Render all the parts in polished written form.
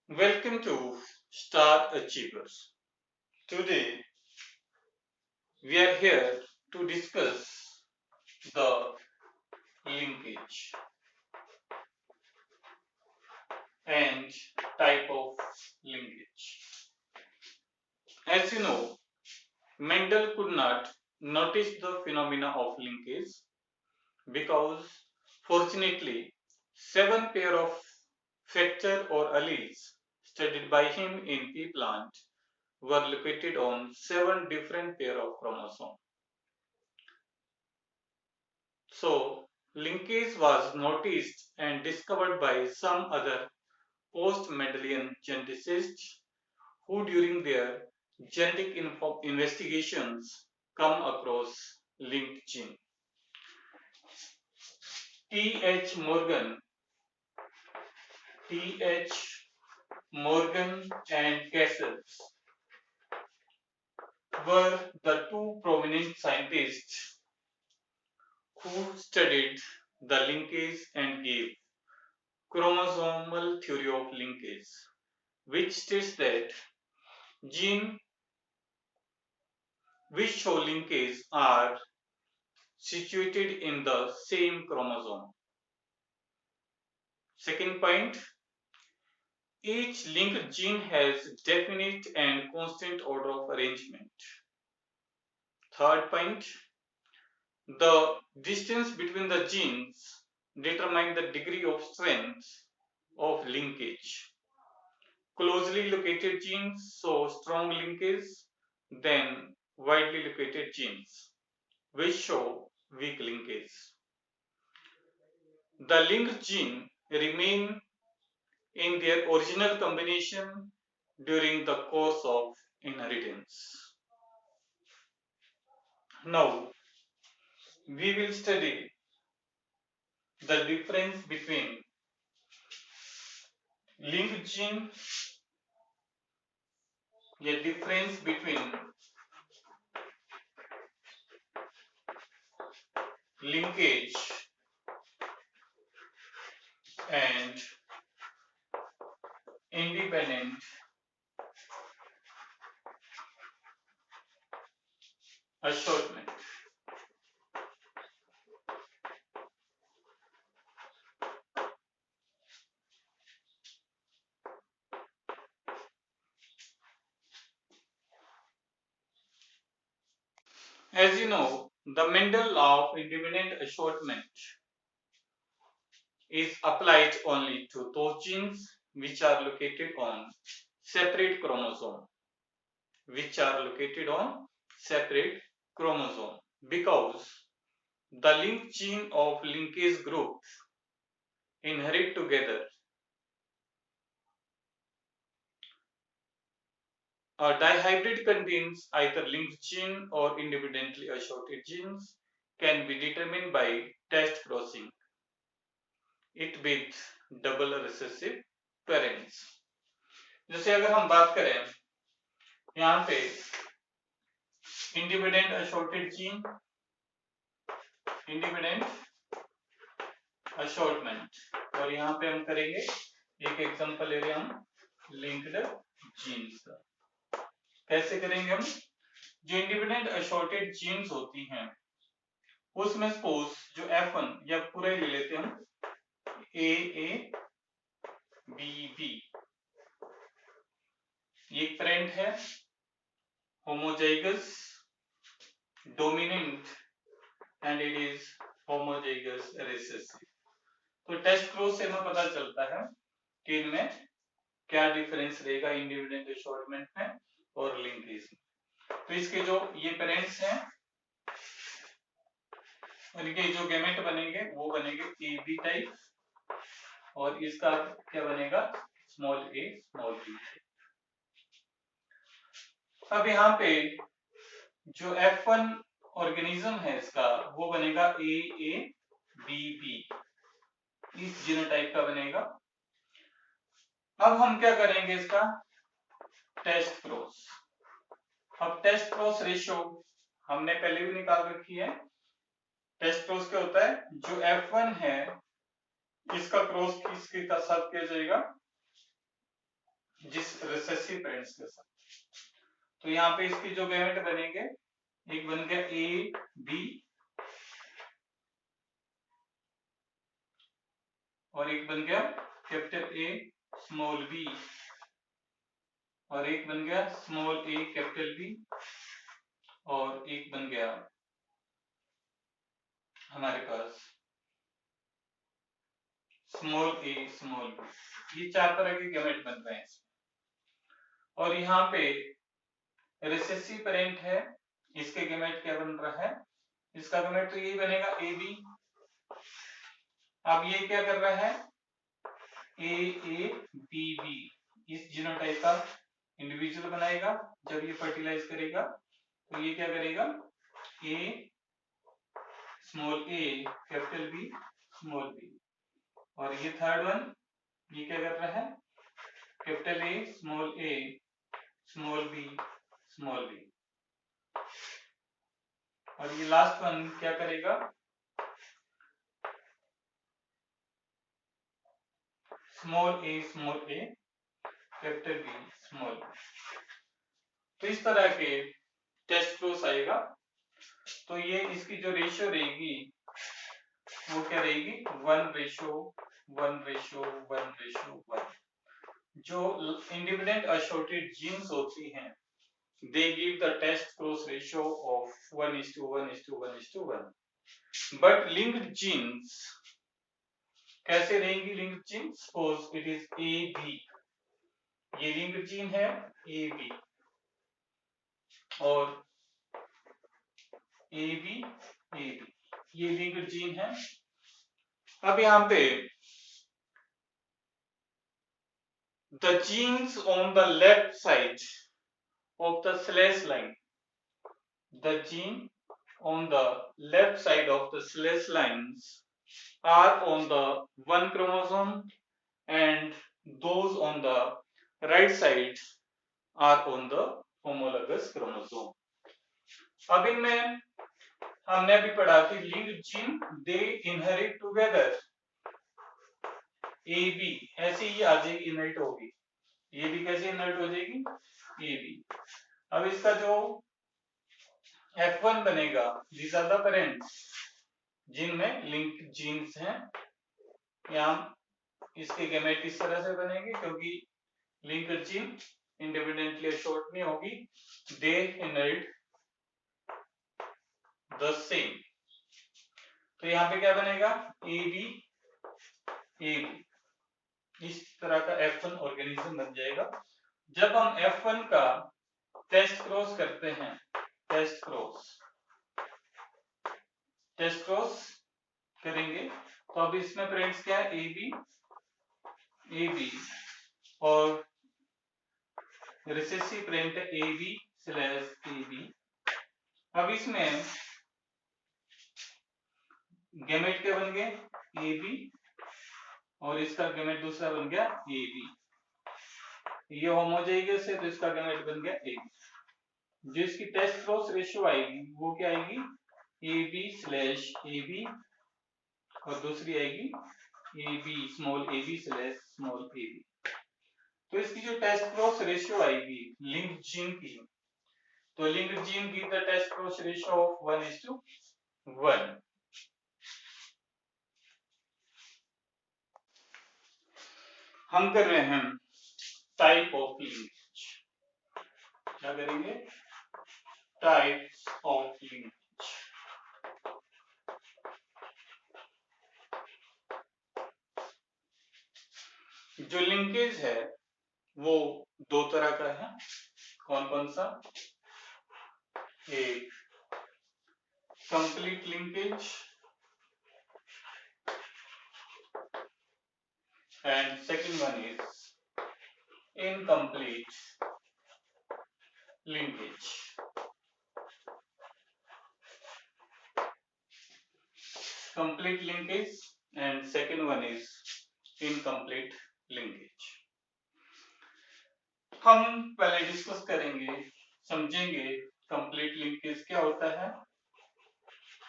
Welcome to Star Achievers. Today we are here to discuss the linkage and type of linkage. As you know, Mendel could not notice the phenomena of linkage because fortunately 7 pair of factor or alleles studied by him in pea plant were located on 7 different pair of chromosomes. So, linkage was noticed and discovered by some other post-Mendelian geneticists who during their genetic investigations come across linked gene. T.H. Morgan, T.H. Morgan and Cassels were the two prominent scientists who studied the linkage and gave chromosomal theory of linkage, which states that genes which show linkage are situated in the same chromosome. Second point, each linked gene has definite and constant order of arrangement. Third point, the distance between the genes determine the degree of strength of linkage. Closely located genes show strong linkage than widely located genes, which show weak linkage. The linked gene remain in their original combination during the course of inheritance. Now, we will study the difference between linked gene, the difference between linkage and independent assortment. As you know, the Mendel law of independent assortment is applied only to those genes which are located on separate chromosome, because the linked gene of linkage group inherit together. A dihybrid contains either linked gene or independently assorted genes, can be determined by test crossing it with double recessive parents. जैसे अगर हम बात करें यहाँ पे independent assorted gene, independent assortment, और यहाँ पे हम करेंगे एक एग्जांपल ले रहे हैं हम लिंक्ड जीन्स का। कैसे करेंगे हम? जो इंडिपेंडेंट असॉर्टेड जीन्स होती हैं उसमें सपोज जो F1 या पूरा ही ले लेते हैं हम A B B, ये एक पेरेंट है homozygous dominant and it is homozygous recessive. तो टेस्ट क्रॉस से हमें पता चलता है कि इनमें क्या डिफरेंस रहेगा इंडिपेंडेंट असॉर्टमेंट में और लिंकेज में। तो इसके जो ये पेरेंट्स हैं इनके जो गैमेट बनेंगे वो बनेंगे ए बी टाइप, और इसका क्या बनेगा स्मॉल ए स्मॉल बी। अब यहाँ पे जो F1 ऑर्गेनिज्म है इसका वो बनेगा ए बी बी, इस जीनोटाइप का बनेगा। अब हम क्या करेंगे इसका टेस्ट क्रॉस। अब टेस्ट क्रॉस रेशियो हमने पहले भी निकाल रखी है। टेस्ट क्रॉस क्या होता है, जो F1 है इसका क्रॉस किसके साथ किया जाएगा, जिस रिसेसिव पेरेंट्स के साथ। तो यहाँ पे इसकी जो गैमेट बनेंगे, एक बन गया ए बी और एक बन गया कैपिटल ए स्मॉल बी और एक बन गया स्मॉल ए कैपिटल बी और एक बन गया हमारे पास स्मॉल ए स्मॉल बी। ये 4 तरह के गैमेट बन रहे हैं इसमें। और यहाँ पे रिसेसिव पेरेंट है, इसके गैमेट क्या बन रहा है, इसका गैमेट तो यही बनेगा ए बी। अब ये क्या कर रहा है, ए बी बी, इस जीनोटाइप का इंडिविजुअल बनाएगा। जब ये फर्टिलाइज करेगा तो ये क्या करेगा, A small A capital B small B. और ये थर्ड वन, ये क्या कर रहा है, capital A small B small B. और ये लास्ट वन क्या करेगा, small A capital B small B. तो इस तरह के टेस्ट फ्लोस आएगा। तो ये इसकी जो रेशियो रहेगी वो क्या रहेगी, 1:1:1:1। जो इंडिपेंडेंट असोर्टेड जीन्स होती हैं, they give the test cross ratio of 1:1:1:1। but linked genes कैसे रहेंगी, linked gene, suppose it is A B, ये लिंक्ड जीन है ए बी और ए बी, ये लिंक्ड जीन है। अब यहाँ पे the genes on the left side of the slash line, the gene on the left side of the slash lines are on the one chromosome and those on the right side are on the homologous chromosome। अब इनमें हमने अभी पढ़ा कि linked gene they inherit together, A B ऐसे ही आ जाएगी, inherit होगी। ये भी कैसे इनहेरिट हो जाएगी, ए बी। अब इसका जो F1 बनेगा, these are the parents जिनमें लिंक जीन्स हैं। यहाँ इसके गैमेट इस तरह से बनेंगे क्योंकि लिंक्ड जीन इंडिपेंडेंटली शॉर्ट नहीं होगी, दे इनहेरिट द सेम। तो यहाँ पे क्या बनेगा, ए बी, इस तरह का F1 ऑर्गेनिज्म बन जाएगा। जब हम F1 का टेस्ट क्रॉस करते हैं, टेस्ट क्रॉस करेंगे तो अब इसमें पेरेंट्स क्या है, ए बी और रिसेसिव पेरेंट ए बी। अब इसमें गैमेट क्या बन गए, ए बी और इसका गैमेट दूसरा बन गया ए बी। ये होमोजाइगस है तो इसका गैमेट बन गया ए बी। जो इसकी टेस्ट क्रॉस रेशियो आएगी वो क्या आएगी, ए बी और दूसरी आएगी A B small A B. तो इसकी जो टेस्ट क्रॉस रेशियो आएगी लिंक्ड जीन की, तो लिंक्ड जीन की the test cross ratio of 1:1। हम कर रहे हैं टाइप ऑफ लिंकेज। क्या करेंगे, टाइप्स ऑफ लिंकेज। जो लिंकेज है वो 2 तरह का है। कौन कौन सा, एक complete linkage and second one is incomplete linkage। complete linkage and second one is incomplete linkage। हम पहले डिस्कस करेंगे, समझेंगे कंप्लीट लिंकेज क्या होता है।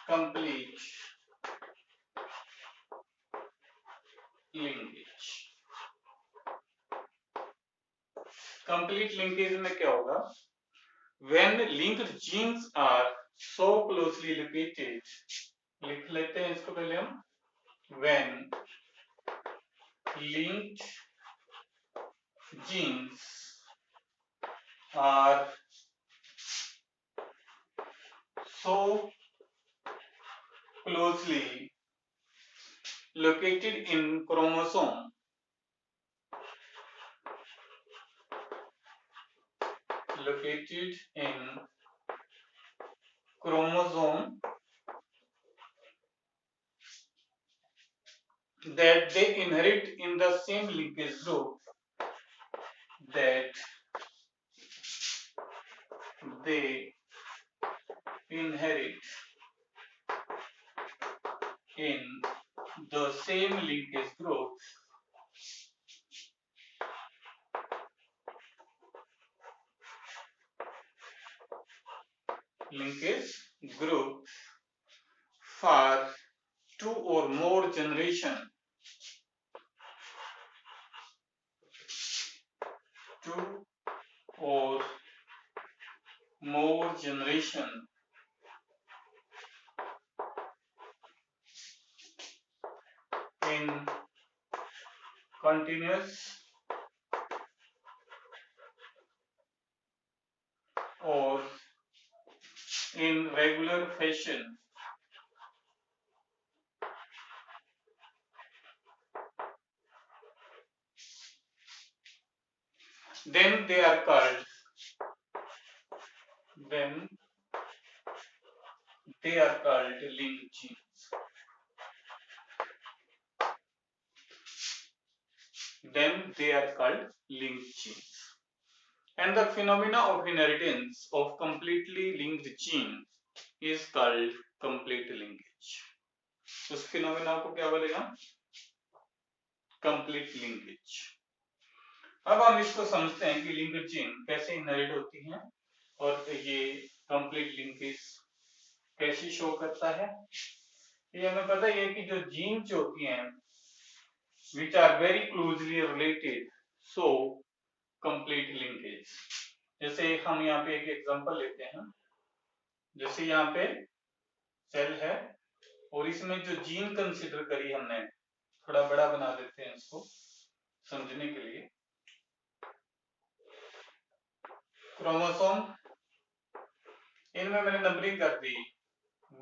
कंप्लीट लिंकेज कंप्लीट लिंकेज में क्या होगा, when linked genes are so closely located, लिख लेते हैं इसको पहले हम, when linked genes are so closely located in chromosome that they inherit in the same linkage group, that they inherit in the same linkage group, for 2 or more generation, 2 or more generation in continuous or in regular fashion, then they are called linked genes. Then they are called linked genes. And the phenomena of inheritance of completely linked gene is called complete linkage. उस phenomena को क्या बोलेगा, complete linkage. अब हम इसको समझते हैं कि लिंक्ड जीन कैसे इनहेरिट होती हैं और ये कंप्लीट लिंकेज कैसे शो करता है। ये हमें पता ही है कि जो जीन होती हैं which are very closely related, so complete linkage. जैसे हम यहाँ पे एक एग्जांपल लेते हैं, जैसे यहाँ पे सेल है और इसमें जो जीन कंसीडर करी हमने, थोड़ा बड़ा बना देते हैं इसको समझने के लिए, क्रोमोसोम, इनमें मैंने नंबरिंग कर दी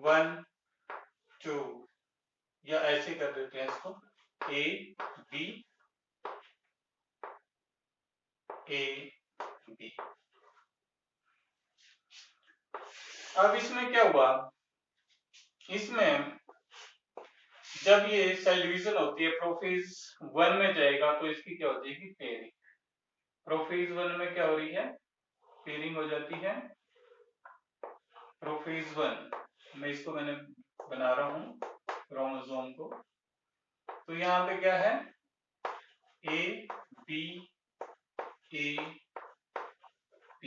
1 2 या ऐसे कर देते हैं इसको A B A B। अब इसमें क्या हुआ, इसमें जब ये सेल डिवीजन होती है प्रोफेज 1 में जाएगा तो इसकी क्या हो जाएगी, पेयरिंग। प्रोफेज 1 में क्या हो रही है, पेयरिंग हो जाती है। प्रोफेज 1 में इसको मैंने बना रहा हूं क्रोमोसोम को, तो यहाँ पे क्या है A B A P,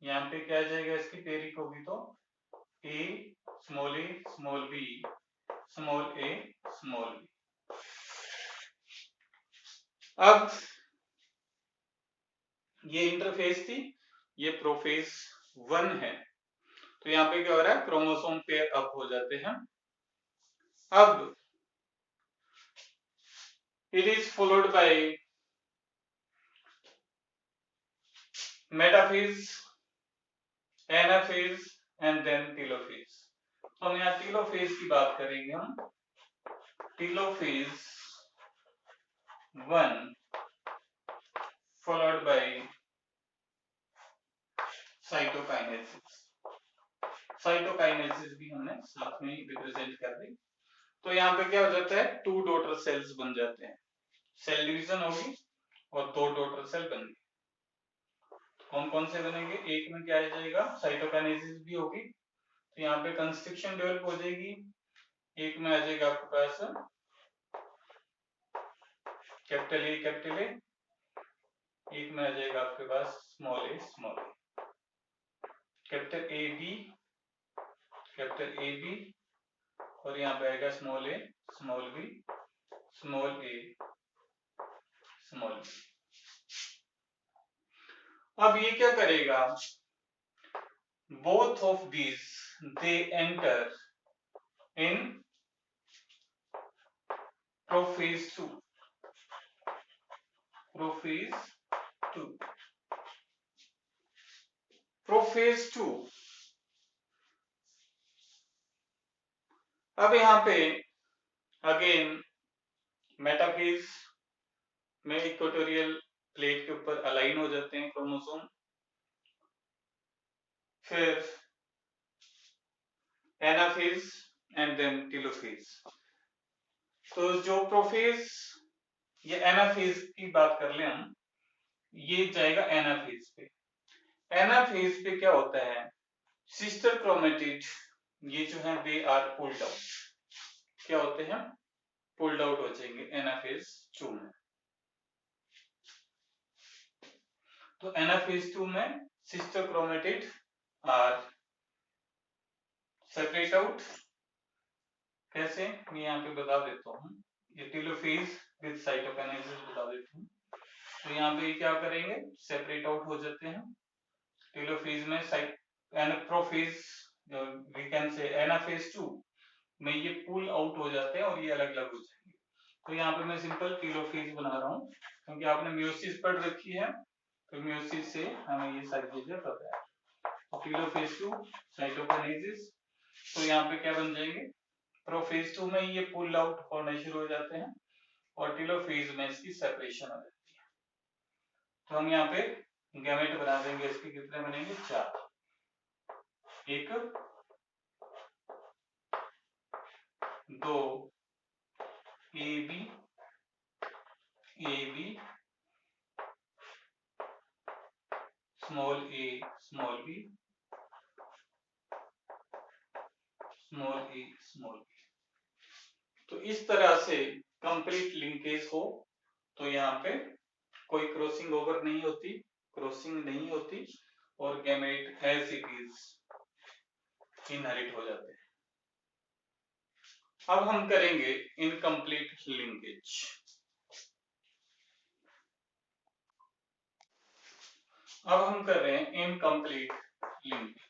यहाँ पे क्या आ जाएगा, इसकी पेयरिंग होगी तो A small b small a small b। अब ये इंटरफेस थी, ये प्रोफेज 1 है, तो यहाँ पे क्या हो रहा है, क्रोमोसोम पेयर अप हो जाते हैं। अब it is followed by metaphase, anaphase and then telophase. तो हम यहाँ टेलोफेज की बात करेंगे, हम telophase 1 followed by cytokinesis. Cytokinesis भी हमने साथ में रिप्रेजेंट कर दी। तो यहाँ पे क्या हो जाता है, 2 डॉटर सेल्स बन जाते हैं, सेल डिवीजन होगी और 2 डॉटर सेल बन गई। कौन कौन से बनेंगे, एक में क्या आ जाएगा, साइटोकाइनेसिस भी होगी, तो यहाँ पे कंस्ट्रक्शन डेवलप हो जाएगी। एक में आ जाएगा आपके पास कैपिटल ए, एक में आ जाएगा आपके पास small A, capital A B और यहाँ पे आएगा small A, small B, small A, small B. अब ये क्या करेगा, both of these they enter in prophase 2. prophase 2 prophase 2। अब यहाँ पे अगेन मेटाफेज में इक्वेटोरियल प्लेट के ऊपर अलाइन हो जाते हैं क्रोमोसोम, फिर एनाफेज एंड देन टेलोफेज। तो जो प्रोफेज या एनाफेज की बात कर ले हम, ये जाएगा एनाफेज पे। एनाफेज पे क्या होता है, सिस्टर क्रोमेटिड ये जो है दे आर पुल्ड आउट। क्या होते हैं, पुल्ड आउट हो जाएंगे एनाफेज 2 में। तो एनाफेज 2 में sister chromatid are separate out. कैसे, मैं यहाँ पे बता देता हूँ, ये टेलोफेज विद साइटोकाइनेसिस बता देता हूँ। तो यहाँ पे क्या करेंगे, सेपरेट आउट हो जाते हैं। टेलोफेज में prophase we can say anaphase 2 में ये पुल आउट हो जाते हैं और ये अलग अलग हो जाएंगे। तो यहाँ पे मैं सिंपल टेलोफेज बना रहा हूँ क्योंकि आपने म्यूसिस पढ़ रखी है, तो म्यूसिस से हमें ये सारी चीजें पता है। तो टेलोफेज 2 साइटोकाइनेसिस, तो यहाँ पे क्या बन जाएंगे, प्रोफेज 2 में ये पुल आउट होने शुरू हो जाते हैं और टेलोफेज में इसकी सेपरेशन हो जाती है। तो हम यहाँ पे गैमेट बना देंगे, इसके कितने बनेंगे, 4। एक, 2 A B small A small B small A small B. तो इस तरह से कंप्लीट लिंकेज हो, तो यहाँ पे कोई क्रॉसिंग ओवर नहीं होती, क्रॉसिंग नहीं होती और gamete as it is inherit हो जाते हैं। अब हम करेंगे इनकम्प्लीट लिंकेज। अब हम कर रहे हैं इनकम्प्लीट लिंकेज।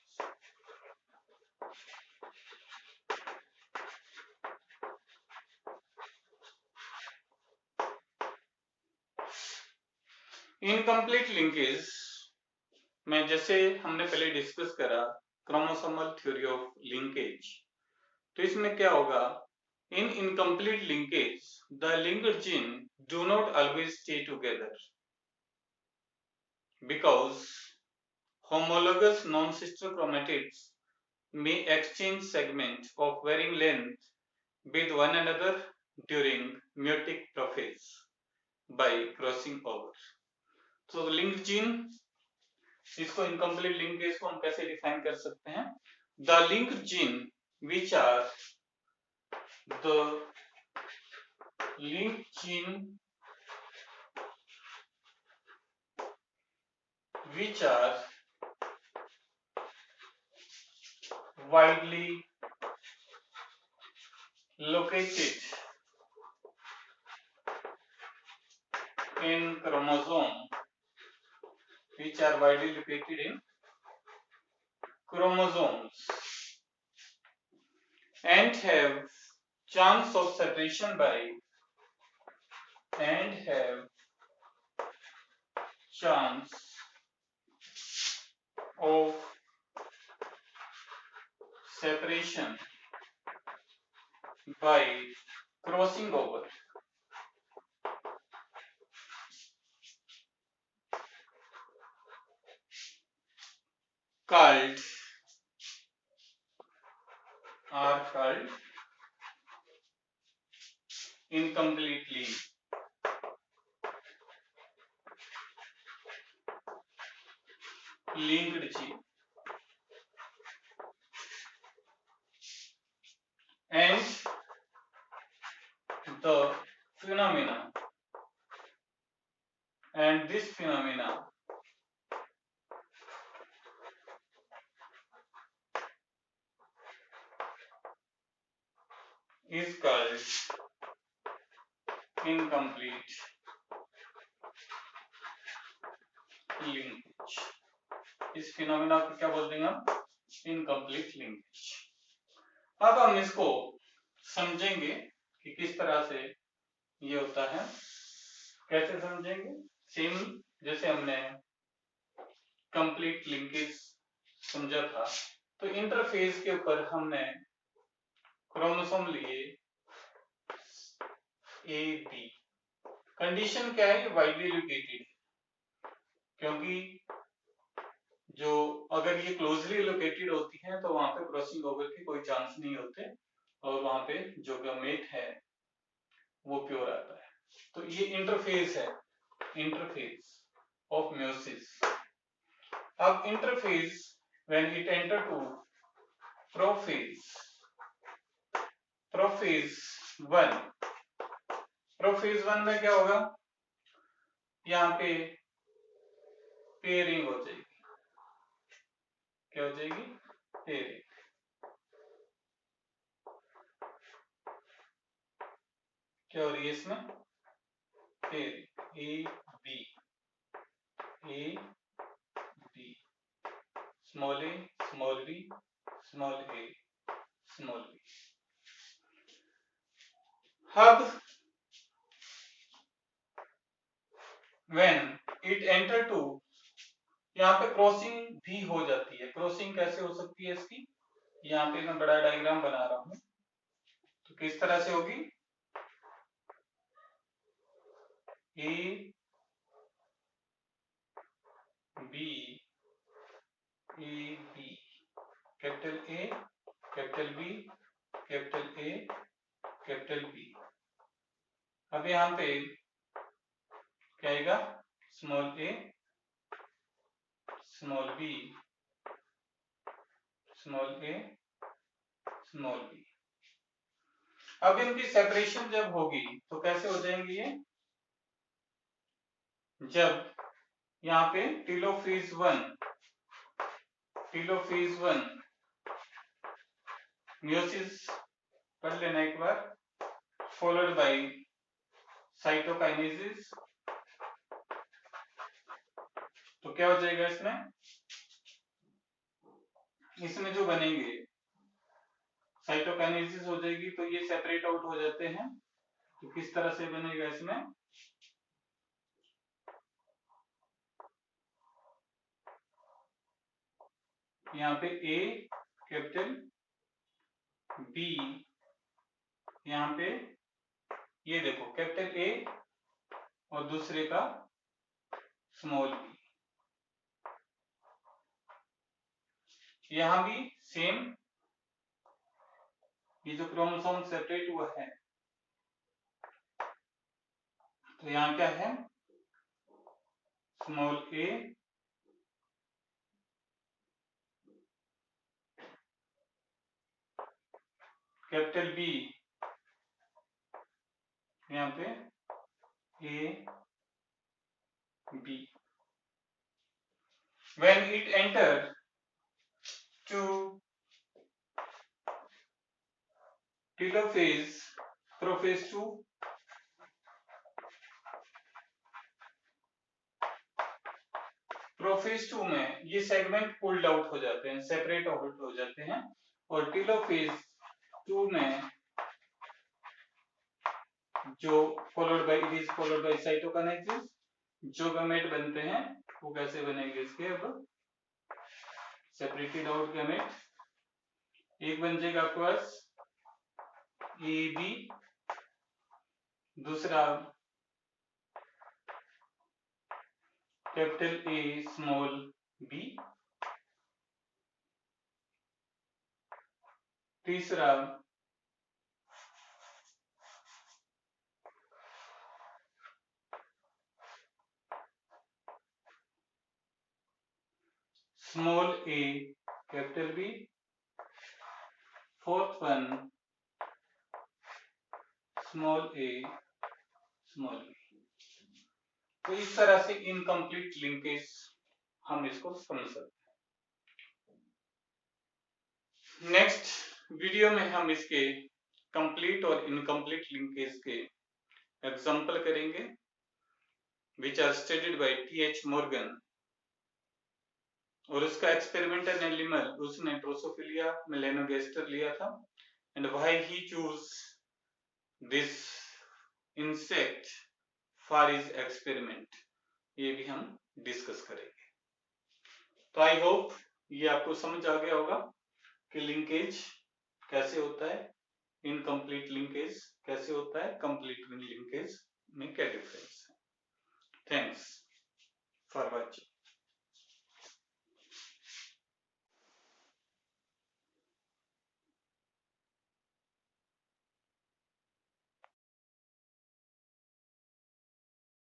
इनकम्प्लीट लिंकेज में जैसे हमने पहले डिस्कस करा क्रोमोसोमल थ्योरी ऑफ लिंकेज, तो इसमें क्या होगा, in incomplete linkage the linked gene do not always stay together because homologous non-sister chromatids may exchange segments of varying length with one another during meiotic prophase by crossing over. So the linked gene, इसको incomplete linkage को हम कैसे define कर सकते हैं, the linked gene which are the linked gene which are widely located in chromosome, which are widely located in chromosomes and have chance of separation by and have chance of separation by crossing over called incompletely linked gene and the phenomena and this phenomena is called incomplete linkage. Approach, इस phenomena को क्या बोल देंगे हम? Incomplete linkage. अब हम इसको समझेंगे कि किस तरह से ये होता है। कैसे समझेंगे? सेम जैसे हमने कंप्लीट लिंकेज समझा था, तो इंटरफेस के ऊपर हमने क्रोमोसोम लिए ए बी। कंडीशन क्या है? वाइडली लोकेटेड, क्योंकि जो अगर ये क्लोजली लोकेटेड होती है तो वहां पे क्रॉसिंग ओवर के कोई चांस नहीं होते और वहां पे जो गमेट है वो प्योर आता है। तो ये इंटरफेस है, इंटरफेस ऑफ meiosis. अब interface when it enter to prophase, prophase 1, prophase 1 में क्या होगा? यहाँ पे पेयरिंग हो जाएगी। क्या हो जाएगी? पेयरिंग। क्या हो रही है इसमें? Pairing A B, A B, small A small B small A small B. अब when it enter to, यहाँ पे क्रॉसिंग भी हो जाती है। क्रॉसिंग कैसे हो सकती है इसकी? यहाँ पे मैं बड़ा डायग्राम बना रहा हूं, तो किस तरह से होगी? A B, A B, capital A capital B capital A capital B. अब यहाँ पे क्या आएगा? Small A small B small A small B. अब इनकी सेपरेशन जब होगी तो कैसे हो जाएंगी ये? जब यहाँ पे टेलोफेज 1, टेलोफेज 1 meiosis पढ़ लेना एक बार, followed by cytokinesis, तो क्या हो जाएगा इसमें? इसमें जो बनेंगे साइटोकाइनेसिस हो जाएगी, तो ये सेपरेट आउट हो जाते हैं। तो किस तरह से बनेगा इसमें? यहाँ पे ए कैपिटल बी, यहाँ पे ये देखो कैपिटल ए और दूसरे का स्मॉल बी। यहां भी सेम, ये जो क्रोमोसोम सेपरेट हुआ है तो यहाँ क्या है? स्मॉल ए कैपिटल बी, यहाँ पे A B. when it enter to telophase, prophase 2, prophase 2 में ये सेगमेंट पुल्ड आउट हो जाते हैं, सेपरेट आउट हो जाते हैं, और टेलोफेज 2 में जो फॉलोड बाय साइटोकाइनेसिस जो गैमेट बनते हैं वो कैसे बनेंगे इसके? अब सेपरेटेड आउट गैमेट, एक बन जाएगा आपके पास ए बी, दूसरा कैपिटल ए स्मॉल बी, तीसरा small A capital B, fourth one small A small B. तो इस तरह से इनकम्प्लीट लिंकेज हम इसको समझ सकते हैं। नेक्स्ट वीडियो में हम इसके कंप्लीट और इनकम्प्लीट लिंकेज के एग्जाम्पल करेंगे, which are studied by T.H. Morgan और उसका एक्सपेरिमेंटल एनिमल उसने ड्रोसोफिलिया मेलानोगास्टर लिया था। And why he choose this insect for his experiment, ये भी हम डिस्कस करेंगे। तो आई होप ये आपको समझ आ गया होगा कि लिंकेज कैसे होता है, इनकम्प्लीट लिंकेज कैसे होता है, कंप्लीट लिंकेज में क्या डिफरेंस है। Thanks for watching.